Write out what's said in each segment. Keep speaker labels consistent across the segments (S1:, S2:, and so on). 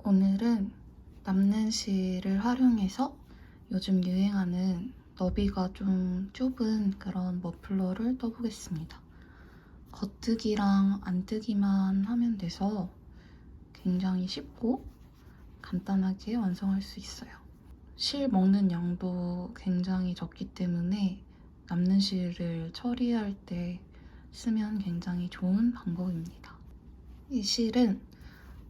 S1: 오늘은 남는 실을 활용해서 요즘 유행하는 너비가 좀 좁은 그런 머플러를 떠보겠습니다. 겉뜨기랑 안뜨기만 하면 돼서 굉장히 쉽고 간단하게 완성할 수 있어요. 실 먹는 양도 굉장히 적기 때문에 남는 실을 처리할 때 쓰면 굉장히 좋은 방법입니다. 이 실은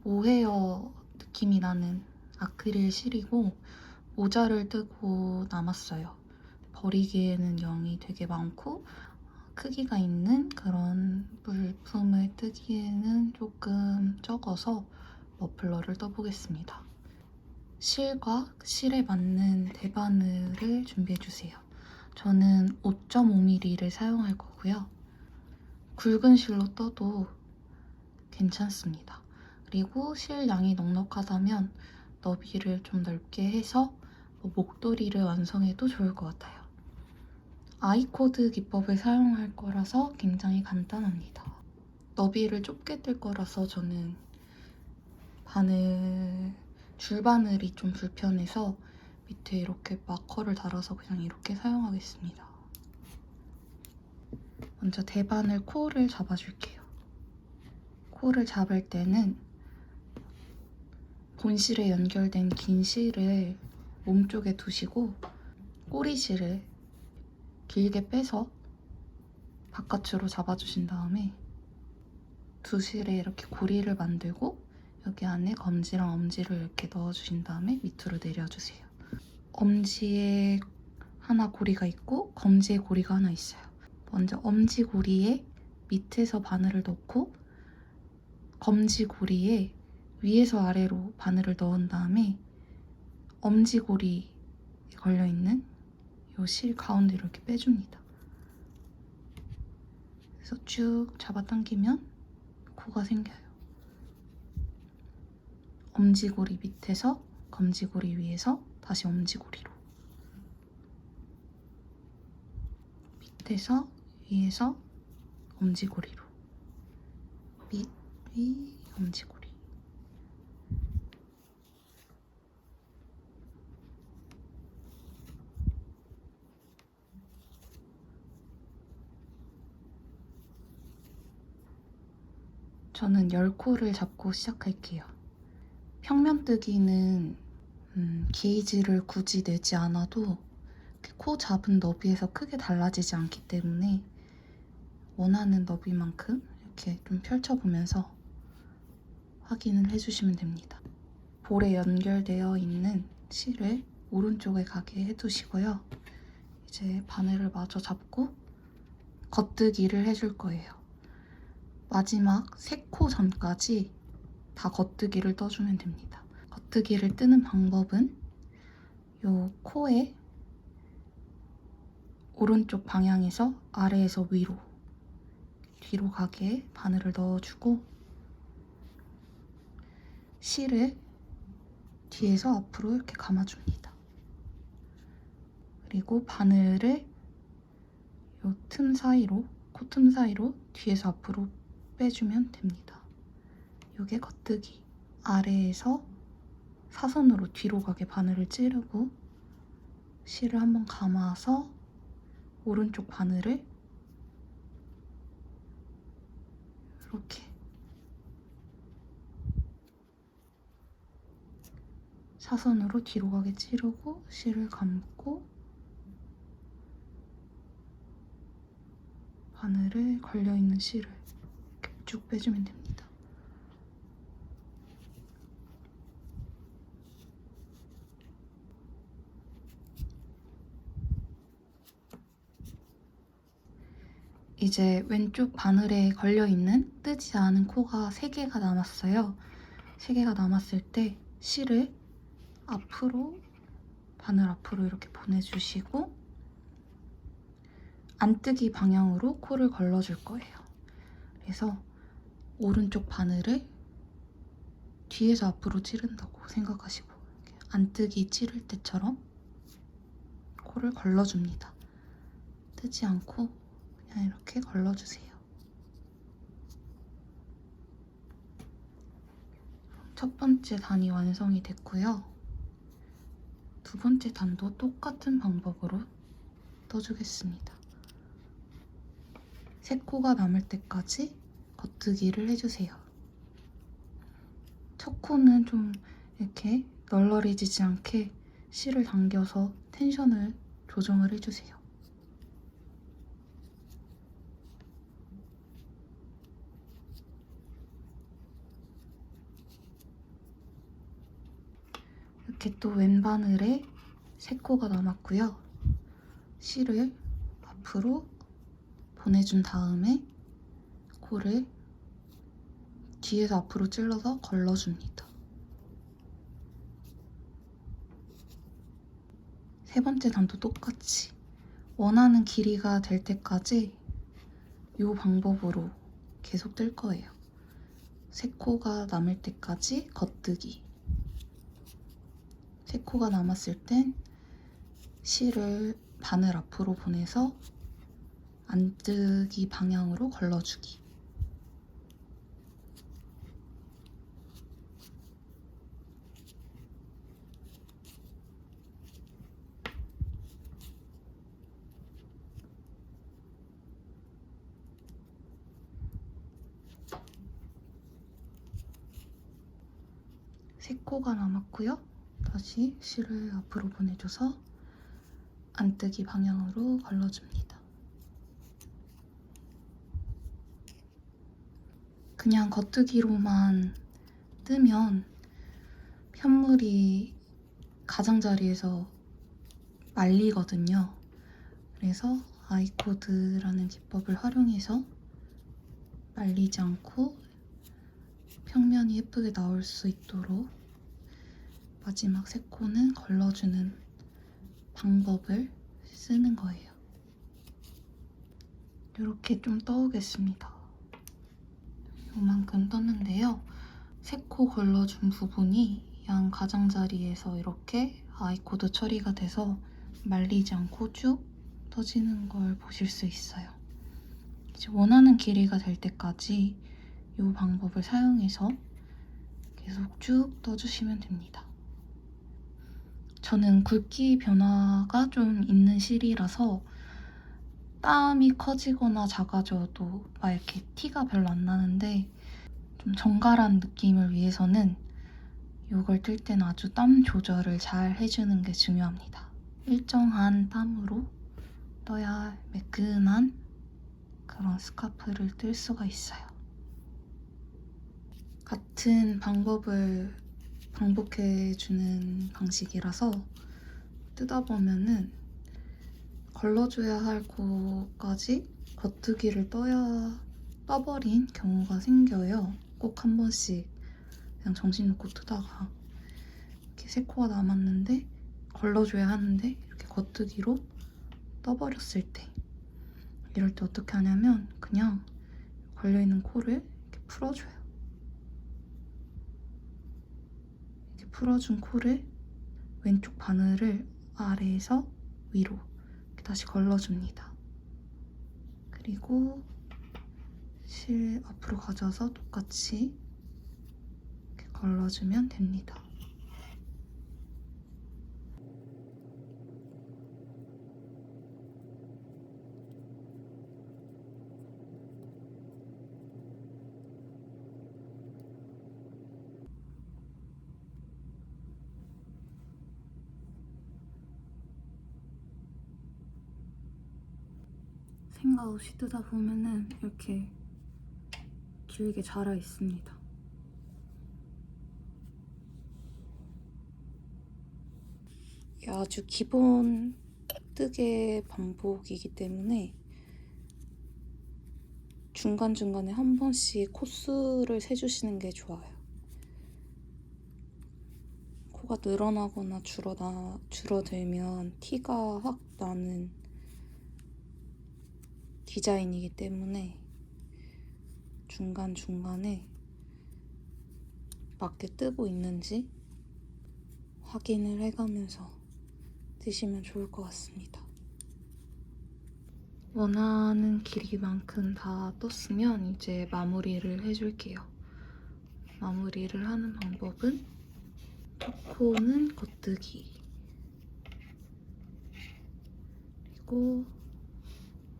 S1: 모헤어 느낌이 나는 아크릴 실이고 모자를 뜨고 남았어요. 버리기에는 양이 되게 많고 크기가 있는 그런 물품을 뜨기에는 조금 적어서 머플러를 떠보겠습니다. 실과 실에 맞는 대바늘을 준비해주세요. 저는 5.5mm를 사용할 거고요. 굵은 실로 떠도 괜찮습니다. 그리고 실 양이 넉넉하다면 너비를 좀 넓게 해서 목도리를 완성해도 좋을 것 같아요. 아이코드 기법을 사용할 거라서 굉장히 간단합니다. 너비를 좁게 뜰 거라서 저는 줄바늘이 좀 불편해서 밑에 이렇게 마커를 달아서 그냥 이렇게 사용하겠습니다. 먼저 대바늘 코를 잡아줄게요. 코를 잡을 때는 본실에 연결된 긴 실을 몸쪽에 두시고 꼬리실을 길게 빼서 바깥으로 잡아주신 다음에 두 실에 이렇게 고리를 만들고 여기 안에 검지랑 엄지를 이렇게 넣어주신 다음에 밑으로 내려주세요. 엄지에 하나 고리가 있고 검지에 고리가 하나 있어요. 먼저 엄지 고리에 밑에서 바늘을 넣고 검지 고리에 위에서 아래로 바늘을 넣은 다음에 엄지고리에 걸려있는 이 실 가운데로 이렇게 빼줍니다. 그래서 쭉 잡아당기면 코가 생겨요. 엄지고리 밑에서 검지고리 위에서 다시 엄지고리로 밑에서 위에서 엄지고리로 밑, 위, 엄지고리. 저는 10코를 잡고 시작할게요. 평면뜨기는 게이지를 굳이 내지 않아도 코 잡은 너비에서 크게 달라지지 않기 때문에 원하는 너비만큼 이렇게 좀 펼쳐보면서 확인을 해주시면 됩니다. 볼에 연결되어 있는 실을 오른쪽에 가게 해두시고요. 이제 바늘을 마저 잡고 겉뜨기를 해줄 거예요. 마지막 3코 전까지 다 겉뜨기를 떠주면 됩니다. 겉뜨기를 뜨는 방법은 이 코에 오른쪽 방향에서 아래에서 위로 뒤로 가게 바늘을 넣어주고 실을 뒤에서 앞으로 이렇게 감아줍니다. 그리고 바늘을 이 틈 사이로, 코틈 사이로 뒤에서 앞으로 빼주면 됩니다. 이게 겉뜨기. 아래에서 사선으로 뒤로 가게 바늘을 찌르고 실을 한번 감아서 오른쪽 바늘을 이렇게 사선으로 뒤로 가게 찌르고 실을 감고 바늘을 걸려있는 실을 이렇게 쭉 빼주면 됩니다. 이제 왼쪽 바늘에 걸려있는 뜨지 않은 코가 3개가 남았어요. 3개가 남았을 때 실을 앞으로, 바늘 앞으로 이렇게 보내주시고 안뜨기 방향으로 코를 걸러줄 거예요. 그래서 오른쪽 바늘을 뒤에서 앞으로 찌른다고 생각하시고 안뜨기 찌를 때처럼 코를 걸러줍니다. 뜨지 않고 그냥 이렇게 걸러주세요. 첫 번째 단이 완성이 됐고요. 두 번째 단도 똑같은 방법으로 떠주겠습니다. 세 코가 남을 때까지 겉뜨기를 해주세요. 첫 코는 좀 이렇게 널널해지지 않게 실을 당겨서 텐션을 조정을 해주세요. 이렇게 또 왼바늘에 세 코가 남았고요. 실을 앞으로 보내준 다음에 코를 뒤에서 앞으로 찔러서 걸러줍니다. 세 번째 단도 똑같이 원하는 길이가 될 때까지 이 방법으로 계속 뜰 거예요. 세 코가 남을 때까지 겉뜨기. 세 코가 남았을 땐 실을 바늘 앞으로 보내서 안뜨기 방향으로 걸러주기. 세 코가 남았고요. 다시 실을 앞으로 보내줘서 안뜨기 방향으로 걸러줍니다. 그냥 겉뜨기로만 뜨면 편물이 가장자리에서 말리거든요. 그래서 아이코드라는 기법을 활용해서 말리지 않고 평면이 예쁘게 나올 수 있도록 마지막 세 코는 걸러주는 방법을 쓰는 거예요. 이렇게 좀 떠오겠습니다. 요만큼 떴는데요. 세 코 걸러준 부분이 양 가장자리에서 이렇게 아이코드 처리가 돼서 말리지 않고 쭉 떠지는 걸 보실 수 있어요. 이제 원하는 길이가 될 때까지 이 방법을 사용해서 계속 쭉 떠주시면 됩니다. 저는 굵기 변화가 좀 있는 실이라서 땀이 커지거나 작아져도 막 이렇게 티가 별로 안 나는데 좀 정갈한 느낌을 위해서는 이걸 뜰 때는 아주 땀 조절을 잘 해주는 게 중요합니다. 일정한 땀으로 떠야 매끈한 그런 스카프를 뜰 수가 있어요. 같은 방법을 반복해주는 방식이라서 뜨다 보면은 걸러줘야 할 코까지 겉뜨기를 떠버린 경우가 생겨요. 꼭 한 번씩 그냥 정신 놓고 뜨다가 이렇게 세 코가 남았는데 걸러줘야 하는데 이렇게 겉뜨기로 떠버렸을 때 이럴 때 어떻게 하냐면 그냥 걸려있는 코를 이렇게 풀어줘요. 이렇게 풀어준 코를 왼쪽 바늘을 아래에서 위로 이렇게 다시 걸러줍니다. 그리고 실 앞으로 가져와서 똑같이 이렇게 걸러주면 됩니다. 생각 없이 뜨다 보면은 이렇게 길게 자라 있습니다. 이게 아주 기본 뜨개 반복이기 때문에 중간중간에 한 번씩 코수를 세주시는 게 좋아요. 코가 늘어나거나 줄어들면 티가 확 나는 디자인이기 때문에 중간중간에 맞게 뜨고 있는지 확인을 해가면서 뜨시면 좋을 것 같습니다. 원하는 길이만큼 다 떴으면 이제 마무리를 해줄게요. 마무리를 하는 방법은 첫 코는 겉뜨기, 그리고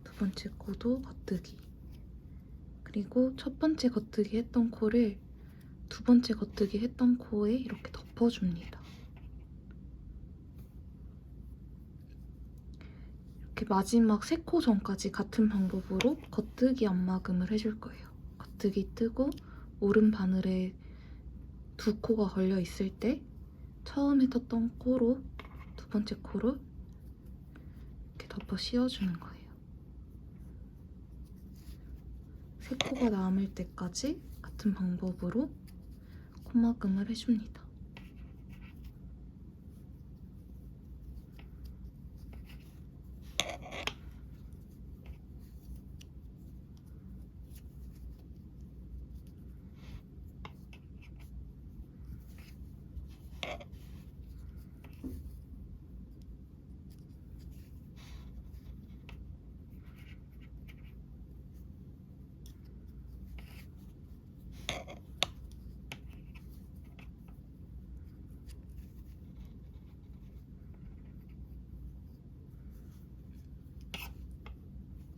S1: 두 번째 코도 겉뜨기, 그리고 첫 번째 겉뜨기 했던 코를 두 번째 겉뜨기 했던 코에 이렇게 덮어줍니다. 이렇게 마지막 3코 전까지 같은 방법으로 겉뜨기 안마금을 해줄 거예요. 겉뜨기 뜨고 오른 바늘에 2코가 걸려 있을 때 처음에 떴던 코로 두 번째 코로 이렇게 덮어 씌워주는 거예요. 3코가 남을 때까지 같은 방법으로 코막음을 해줍니다.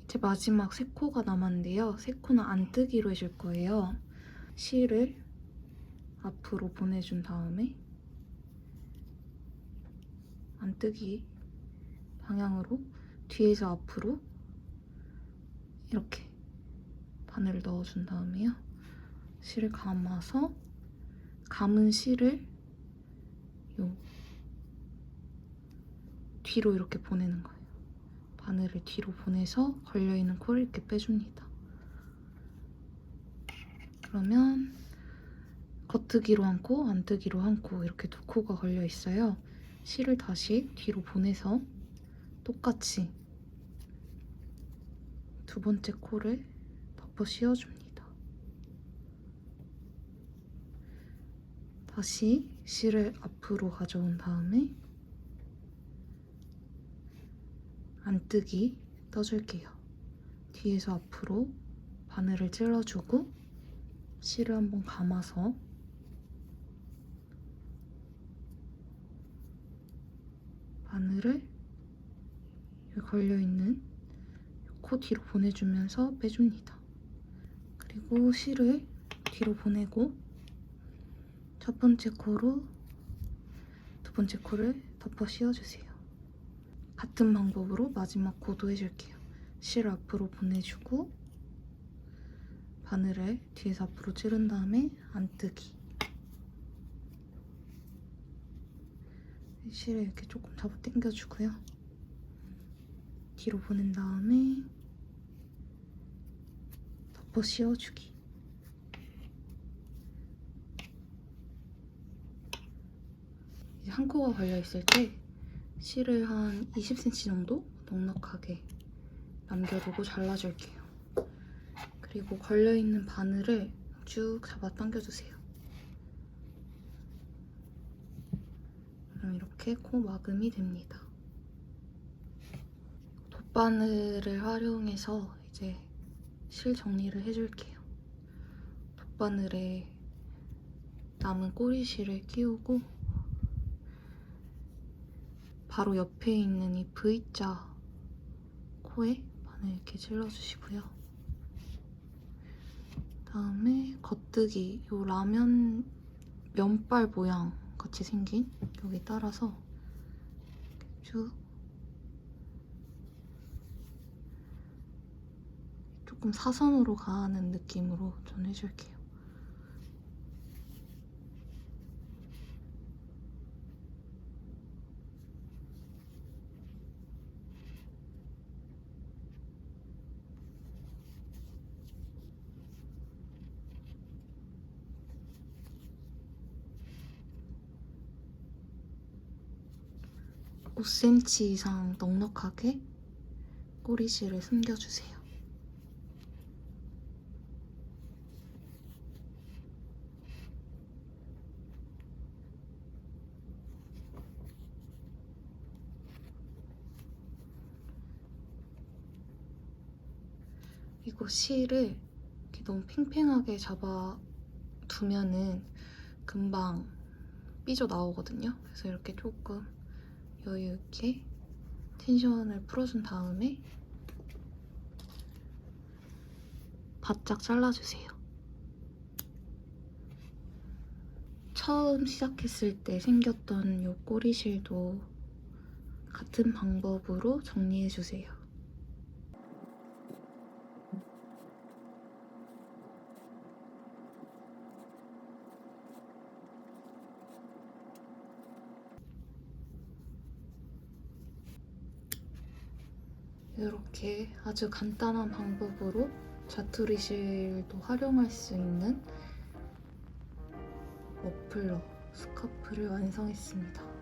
S1: 이제 마지막 3코가 남았는데요. 3코는 안뜨기로 해줄 거예요. 실을 앞으로 보내준 다음에 안뜨기 방향으로 뒤에서 앞으로 이렇게 바늘을 넣어준 다음에요. 실을 감아서 감은 실을 요 뒤로 이렇게 보내는 거예요. 바늘을 뒤로 보내서 걸려있는 코를 이렇게 빼줍니다. 그러면 겉뜨기로 한 코, 안뜨기로 한 코 이렇게 2코가 걸려있어요. 실을 다시 뒤로 보내서 똑같이 두 번째 코를 덮어 씌워줍니다. 다시 실을 앞으로 가져온 다음에 안뜨기 떠줄게요. 뒤에서 앞으로 바늘을 찔러주고 실을 한번 감아서 바늘을 여기 걸려있는 코 뒤로 보내주면서 빼줍니다. 그리고 실을 뒤로 보내고 첫 번째 코로 두 번째 코를 덮어 씌워주세요. 같은 방법으로 마지막 코도 해줄게요. 실 앞으로 보내주고 바늘을 뒤에서 앞으로 찌른 다음에 안뜨기. 실을 이렇게 조금 잡아 당겨주고요. 뒤로 보낸 다음에 덮어 씌워주기. 이제 한 코가 걸려있을 때 실을 한 20cm 정도 넉넉하게 남겨두고 잘라줄게요. 그리고 걸려있는 바늘을 쭉 잡아 당겨주세요. 그럼 이렇게 코 막음이 됩니다. 돗바늘을 활용해서 이제 실 정리를 해줄게요. 돗바늘에 남은 꼬리실을 끼우고 바로 옆에 있는 이 V자 코에 바늘 이렇게 찔러주시고요. 다음에 겉뜨기, 요 라면 면발 모양 같이 생긴 여기 따라서 쭉 조금 사선으로 가는 느낌으로 전 해줄게요. 오 cm 이상 넉넉하게 꼬리실을 숨겨주세요. 그리고 실을 이렇게 너무 팽팽하게 잡아 두면은 금방 삐져나오거든요. 그래서 이렇게 조금 여유 있게 텐션을 풀어준 다음에 바짝 잘라주세요. 처음 시작했을 때 생겼던 이 꼬리실도 같은 방법으로 정리해주세요. 이렇게 아주 간단한 방법으로 자투리실도 활용할 수 있는 머플러 스카프를 완성했습니다.